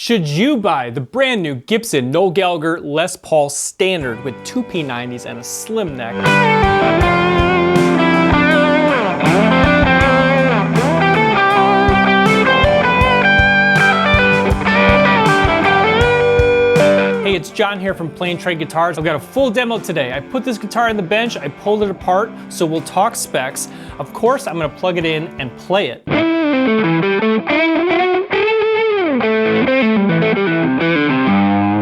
Should you buy the brand new Gibson Noel Gallagher Les Paul Standard with two P90s and a slim neck? Hey, it's John here from Plain Trade Guitars. I've got a full demo today. I put this guitar on the bench, I pulled it apart, so we'll talk specs. Of course, I'm gonna plug it in and play it.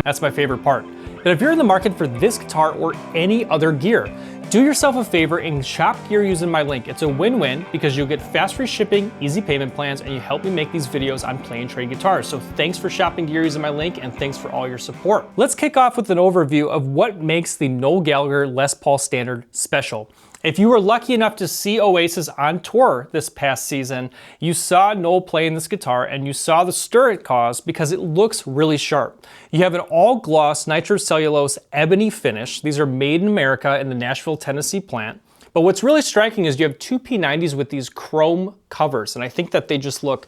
That's my favorite part. But if you're in the market for this guitar or any other gear, do yourself a favor and shop gear using my link. It's a win-win because you'll get fast free shipping, easy payment plans, and you help me make these videos on Plain Trade Guitars. So thanks for shopping gear using my link, and thanks for all your support. Let's kick off with an overview of what makes the Noel Gallagher Les Paul Standard special. If you were lucky enough to see Oasis on tour this past season, you saw Noel playing this guitar and you saw the stir it caused because it looks really sharp. You have an all gloss nitrocellulose ebony finish. These are made in America in the Nashville, Tennessee plant. But what's really striking is you have two P90s with these chrome covers, and I think that they just look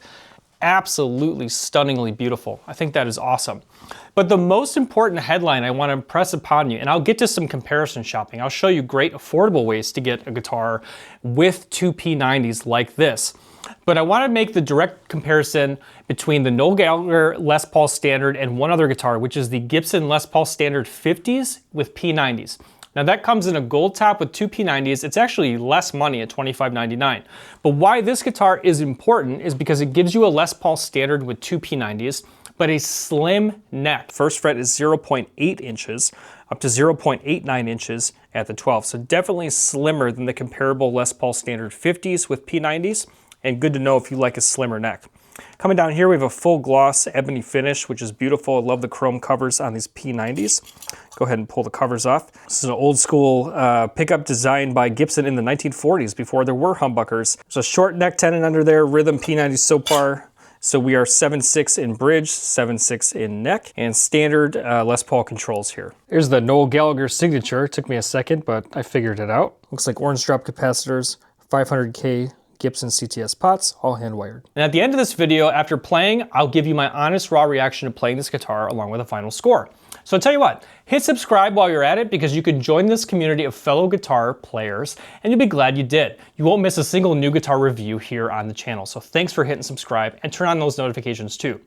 absolutely stunningly beautiful. I think that is awesome. But the most important headline I want to impress upon you, and I'll get to some comparison shopping. I'll show you great affordable ways to get a guitar with two P90s like this. But I want to make the direct comparison between the Noel Gallagher Les Paul Standard and one other guitar, which is the Gibson Les Paul Standard 50s with P90s. Now that comes in a gold top with two P90s. It's actually less money at $25.99. But why this guitar is important is because it gives you a Les Paul Standard with two P90s, but a slim neck. First fret is 0.8 inches up to 0.89 inches at the 12. So definitely slimmer than the comparable Les Paul Standard 50s with P90s, and good to know if you like a slimmer neck. Coming down here, we have a full gloss ebony finish, which is beautiful. I love the chrome covers on these P90s. Go ahead and pull the covers off. This is an old school pickup designed by Gibson in the 1940s before there were humbuckers. There's a short neck tenon under there, rhythm P90 soap bar. So we are 7.6 in bridge, 7.6 in neck, and standard Les Paul controls here. Here's the Noel Gallagher signature. It took me a second, but I figured it out. Looks like orange drop capacitors, 500K Gibson CTS pots, all hand wired. And at the end of this video, after playing, I'll give you my honest raw reaction to playing this guitar along with a final score. So I'll tell you what, hit subscribe while you're at it because you can join this community of fellow guitar players and you'll be glad you did. You won't miss a single new guitar review here on the channel. So thanks for hitting subscribe and turn on those notifications too.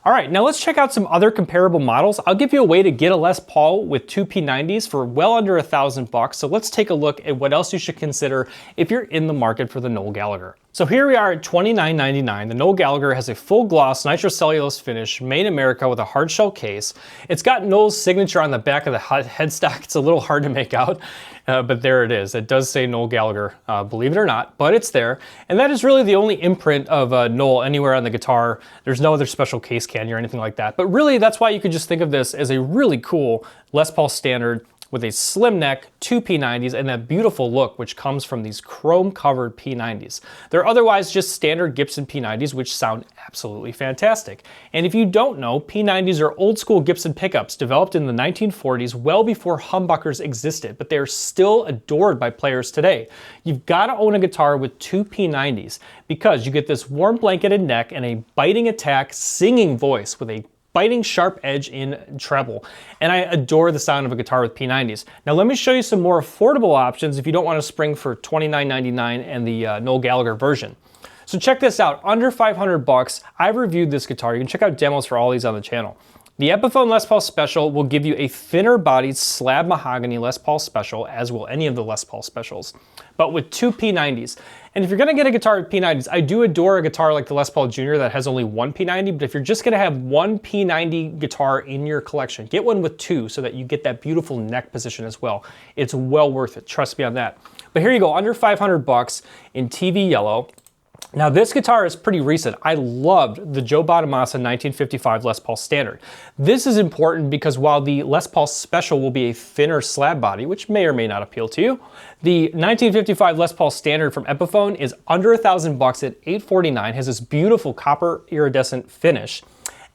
All right, now let's check out some other comparable models. I'll give you a way to get a Les Paul with two P90s for well under $1,000. So let's take a look at what else you should consider if you're in the market for the Noel Gallagher. So here we are at $29.99. The Noel Gallagher has a full gloss nitrocellulose finish made in America with a hard shell case. It's got Noel's signature on the back of the headstock. It's a little hard to make out, but there it is. It does say Noel Gallagher, believe it or not, but it's there. And that is really the only imprint of Noel anywhere on the guitar. There's no other special case candy or anything like that. But really, that's why you could just think of this as a really cool Les Paul Standard with a slim neck, two P90s, and that beautiful look which comes from these chrome-covered P90s. They're otherwise just standard Gibson P90s, which sound absolutely fantastic. And if you don't know, P90s are old-school Gibson pickups developed in the 1940s, well before humbuckers existed, but they're still adored by players today. You've got to own a guitar with two P90s because you get this warm blanketed neck and a biting attack singing voice with a biting sharp edge in treble. And I adore the sound of a guitar with P90s. Now let me show you some more affordable options if you don't want to spring for $29.99 and the Noel Gallagher version. So check this out, under 500 bucks, I've reviewed this guitar. You can check out demos for all these on the channel. The Epiphone Les Paul Special will give you a thinner bodied slab mahogany Les Paul Special, as will any of the Les Paul Specials, but with two P90s. And if you're gonna get a guitar with P90s, I do adore a guitar like the Les Paul Jr. that has only one P90, but if you're just gonna have one P90 guitar in your collection, get one with two so that you get that beautiful neck position as well. It's well worth it, trust me on that. But here you go, under 500 bucks in TV yellow. Now this guitar is pretty recent. I loved the Joe Bonamassa 1955 Les Paul Standard. This is important because while the Les Paul Special will be a thinner slab body, which may or may not appeal to you, the 1955 Les Paul Standard from Epiphone is under $1,000 at $849, has this beautiful copper iridescent finish,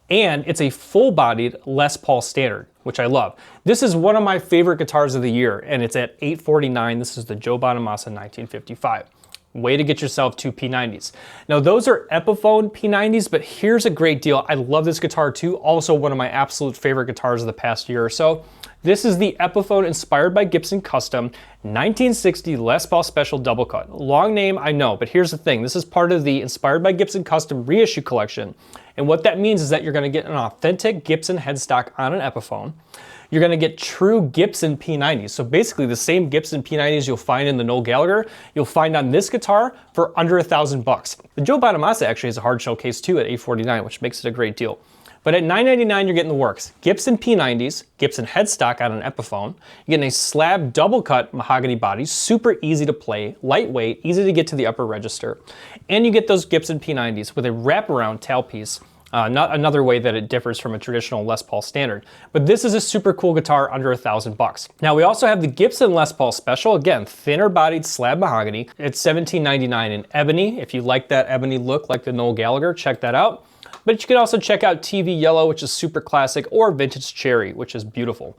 and it's a full-bodied Les Paul Standard, which I love. This is one of my favorite guitars of the year, and it's at $849. This is the Joe Bonamassa 1955. Way to get yourself two P90s. Now those are Epiphone P90s, but here's a great deal. I love this guitar too. Also one of my absolute favorite guitars of the past year or so. This is the Epiphone inspired by Gibson Custom 1960 Les Paul Special Double Cut. Long name, I know, but here's the thing. This is part of the inspired by Gibson Custom reissue collection. And what that means is that you're gonna get an authentic Gibson headstock on an Epiphone. You're gonna get true Gibson P90s. So basically the same Gibson P90s you'll find in the Noel Gallagher, you'll find on this guitar for under $1,000. The Joe Bonamassa actually has a hard shell case too at $849, which makes it a great deal. But at $999, you're getting the works. Gibson P90s, Gibson headstock on an Epiphone. You're getting a slab double cut mahogany body, super easy to play, lightweight, easy to get to the upper register. And you get those Gibson P90s with a wraparound tailpiece. Not another way that it differs from a traditional Les Paul standard. But this is a super cool guitar under $1,000. Now we also have the Gibson Les Paul Special, again, thinner bodied slab mahogany. It's $17.99 in ebony. If you like that ebony look like the Noel Gallagher, check that out. But you can also check out TV Yellow, which is super classic, or Vintage Cherry, which is beautiful.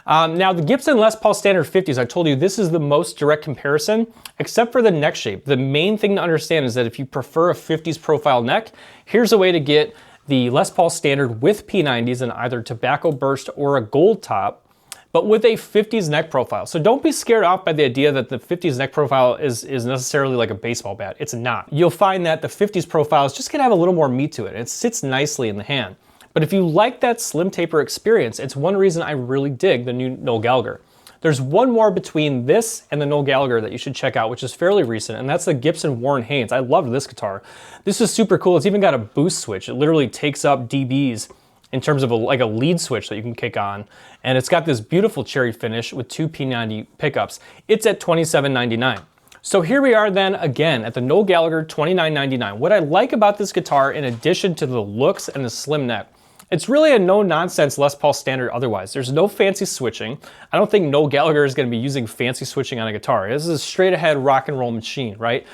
Now the Gibson Les Paul Standard 50s, I told you this is the most direct comparison, except for the neck shape. The main thing to understand is that if you prefer a 50s profile neck, here's a way to get the Les Paul Standard with P90s in either tobacco burst or a gold top, but with a 50s neck profile. So don't be scared off by the idea that the 50s neck profile is necessarily like a baseball bat. It's not. You'll find that the 50s profile is just gonna have a little more meat to it. It sits nicely in the hand. But if you like that slim taper experience, it's one reason I really dig the new Noel Gallagher. There's one more between this and the Noel Gallagher that you should check out, which is fairly recent, and that's the Gibson Warren Haynes. I love this guitar. This is super cool. It's even got a boost switch. It literally takes up dBs in terms of like a lead switch that you can kick on. And it's got this beautiful cherry finish with two P90 pickups. It's at $27.99. So here we are then again at the Noel Gallagher $29.99. What I like about this guitar, in addition to the looks and the slim neck, it's really a no-nonsense Les Paul standard otherwise. There's no fancy switching. I don't think Noel Gallagher is gonna be using fancy switching on a guitar. This is a straight ahead rock and roll machine, right?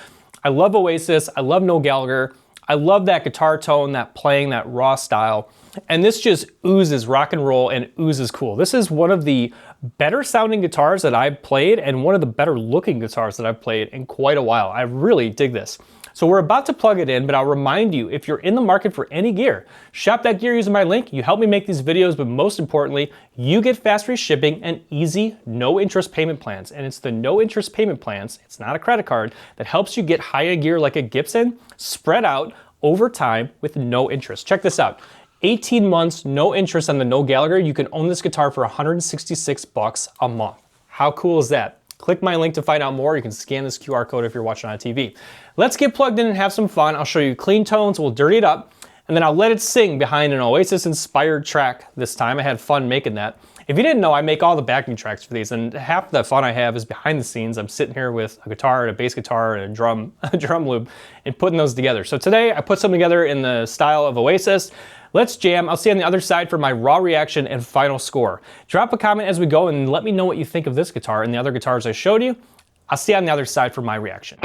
I love Oasis, I love Noel Gallagher. I love that guitar tone, that playing, that raw style. And this just oozes rock and roll and oozes cool. This is one of the better sounding guitars that I've played and one of the better looking guitars that I've played in quite a while. I really dig this. So we're about to plug it in, but I'll remind you, if you're in the market for any gear, shop that gear using my link. You help me make these videos, but most importantly, you get fast free shipping and easy, no interest payment plans. And it's the no interest payment plans, it's not a credit card, that helps you get high-end gear like a Gibson spread out over time with no interest. Check this out. 18 months, no interest on the Noel Gallagher. You can own this guitar for $166 a month. How cool is that? Click my link to find out more. You can scan this QR code if you're watching on TV. Let's get plugged in and have some fun. I'll show you clean tones, we'll dirty it up, and then I'll let it sing behind an Oasis-inspired track this time. I had fun making that. If you didn't know, I make all the backing tracks for these, and half the fun I have is behind the scenes. I'm sitting here with a guitar and a bass guitar and a drum loop and putting those together. So today I put some together in the style of Oasis. Let's jam. I'll see you on the other side for my raw reaction and final score. Drop a comment as we go and let me know what you think of this guitar and the other guitars I showed you. I'll see you on the other side for my reaction.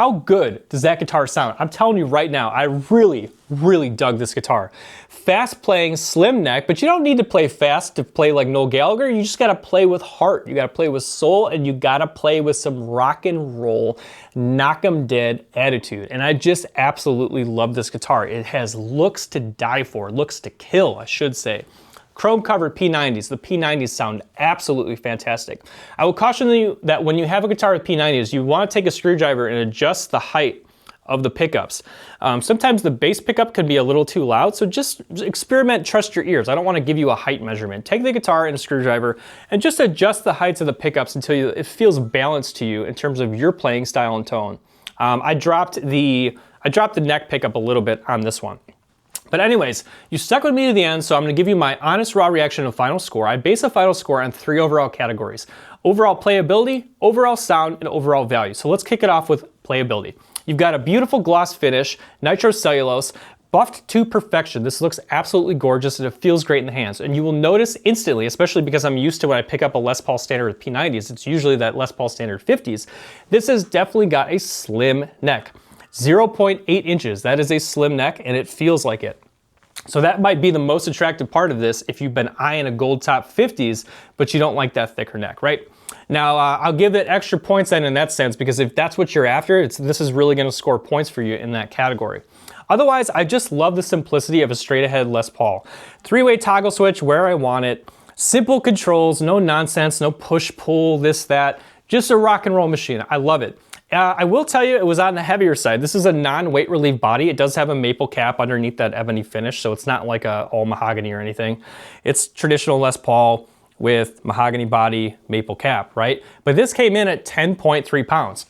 how good does that guitar sound? I'm telling you right now, I really dug this guitar. Fast playing, slim neck, but you don't need to play fast to play like Noel Gallagher. You just gotta play with heart. You gotta play with soul, and you gotta play with some rock and roll, knock 'em dead attitude. And I just absolutely love this guitar. It has looks to die for, looks to kill, I should say. Chrome covered P90s. The P90s sound absolutely fantastic. I will caution you that when you have a guitar with P90s, you want to take a screwdriver and adjust the height of the pickups. Sometimes the bass pickup can be a little too loud, so just experiment, trust your ears. I don't want to give you a height measurement. Take the guitar and a screwdriver and just adjust the heights of the pickups until it feels balanced to you in terms of your playing style and tone. I dropped the neck pickup a little bit on this one. But anyways, you stuck with me to the end, so I'm gonna give you my honest raw reaction and final score. I base a final score on 3 overall categories: overall playability, overall sound, and overall value. So let's kick it off with playability. You've got a beautiful gloss finish, nitrocellulose, buffed to perfection. This looks absolutely gorgeous and it feels great in the hands. And you will notice instantly, especially because I'm used to when I pick up a Les Paul Standard with P90s, it's usually that Les Paul Standard 50s. This has definitely got a slim neck. 0.8 inches, that is a slim neck and it feels like it. So that might be the most attractive part of this if you've been eyeing a gold top 50s, but you don't like that thicker neck, right? Now, I'll give it extra points then in that sense, because if that's what you're after, this is really gonna score points for you in that category. Otherwise, I just love the simplicity of a straight ahead Les Paul. 3-way toggle switch where I want it, simple controls, no nonsense, no push, pull, this, that, just a rock and roll machine. I love it. I will tell you it was on the heavier side. This is a non-weight relief body. It does have a maple cap underneath that ebony finish, so it's not like a all mahogany or anything. It's traditional Les Paul with mahogany body, maple cap, right? But this came in at 10.3 pounds.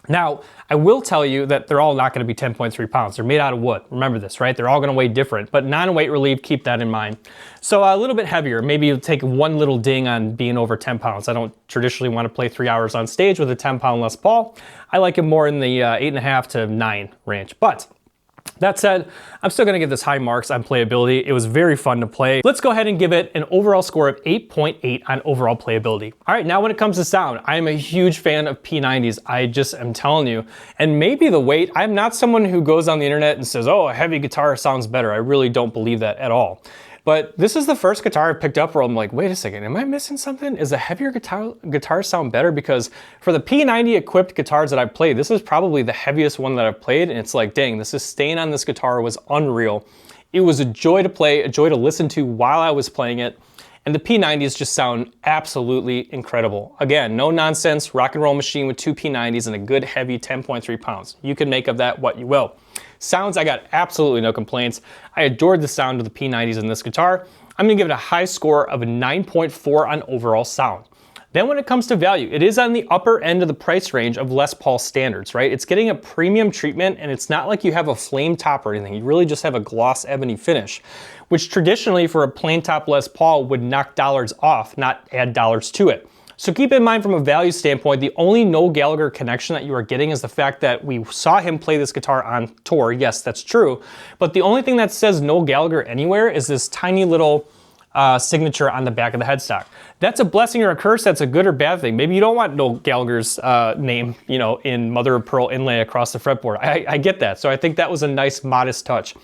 Now, I will tell you that they're all not gonna be 10.3 pounds. They're made out of wood. Remember this, right? They're all gonna weigh different, but non-weight relief, keep that in mind. So a little bit heavier. Maybe you'll take one little ding on being over 10 pounds. I don't traditionally wanna play 3 hours on stage with a 10-pound Les Paul. I like it more in the 8.5 to 9 range. But that said, I'm still gonna give this high marks on playability. It was very fun to play. Let's go ahead and give it an overall score of 8.8 on overall playability. All right, now when it comes to sound, I am a huge fan of P90s. I just am telling you, and maybe the weight, I'm not someone who goes on the internet and says, oh, a heavy guitar sounds better. I really don't believe that at all. But this is the first guitar I picked up where I'm like, wait a second, am I missing something? Is a heavier guitar sound better? Because for the P90 equipped guitars that I've played, this is probably the heaviest one that I've played. And it's like, dang, the sustain on this guitar was unreal. It was a joy to play, a joy to listen to while I was playing it. And the P90s just sound absolutely incredible. Again, no nonsense, rock and roll machine with 2 P90s and a good heavy 10.3 pounds. You can make of that what you will. Sounds, I got absolutely no complaints. I adored the sound of the P90s in this guitar. I'm gonna give it a high score of a 9.4 on overall sound. Then when it comes to value, it is on the upper end of the price range of Les Paul standards, right? It's getting a premium treatment and it's not like you have a flame top or anything. You really just have a gloss ebony finish, which traditionally for a plain top Les Paul would knock dollars off, not add dollars to it. So keep in mind from a value standpoint, the only Noel Gallagher connection that you are getting is the fact that we saw him play this guitar on tour. Yes, that's true. But the only thing that says Noel Gallagher anywhere is this tiny little signature on the back of the headstock. That's a blessing or a curse. That's a good or bad thing. Maybe you don't want Noel Gallagher's name, you know, in mother of pearl inlay across the fretboard. I get that. So I think that was a nice, modest touch.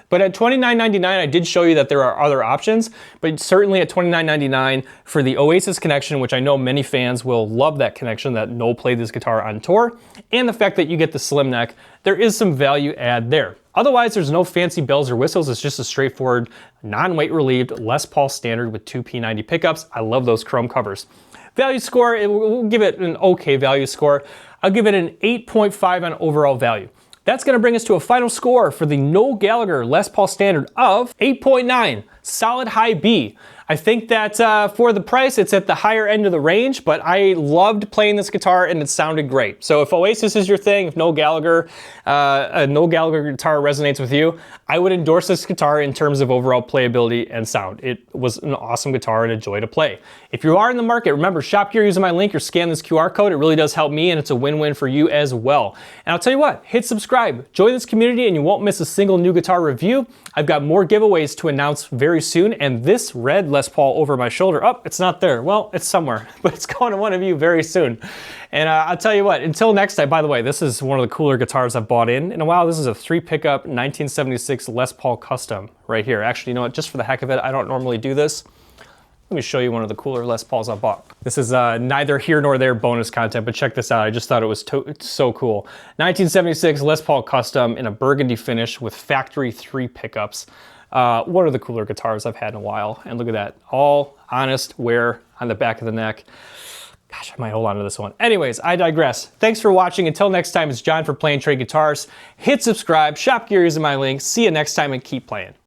But at $29.99, I did show you that there are other options, but certainly at $29.99 for the Oasis connection, which I know many fans will love that connection that Noel played this guitar on tour, and the fact that you get the slim neck, there is some value add there. Otherwise, there's no fancy bells or whistles. It's just a straightforward, non-weight relieved Les Paul standard with 2 P90 pickups. I love those chrome covers. Value score, we'll give it an okay value score. I'll give it an 8.5 on overall value. That's gonna bring us to a final score for the Noel Gallagher Les Paul Standard of 8.9, solid high B. I think that for the price, it's at the higher end of the range, but I loved playing this guitar and it sounded great. So if Oasis is your thing, if Noel Gallagher, a Noel Gallagher guitar resonates with you, I would endorse this guitar in terms of overall playability and sound. It was an awesome guitar and a joy to play. If you are in the market, remember, shop gear using my link or scan this QR code. It really does help me and it's a win-win for you as well. And I'll tell you what, hit subscribe, join this community and you won't miss a single new guitar review. I've got more giveaways to announce very soon, and this red Les Les Paul over my shoulder. Oh, it's not there. Well, it's somewhere, but it's going to one of you very soon. And I'll tell you what, until next time, by the way, this is one of the cooler guitars I've bought in a while. This is a 3-pickup 1976 Les Paul Custom right here. Actually, you know what, just for the heck of it, I don't normally do this. Let me show you one of the cooler Les Pauls I bought. This is neither here nor there bonus content, but check this out. I just thought it was so cool. 1976 Les Paul Custom in a burgundy finish with factory 3 pickups. One of the cooler guitars I've had in a while. And look at that, all honest wear on the back of the neck. Gosh, I might hold on to this one. Anyways, I digress. Thanks for watching. Until next time, it's John for Play and Trade Guitars. Hit subscribe, shop gear using my link. See you next time and keep playing.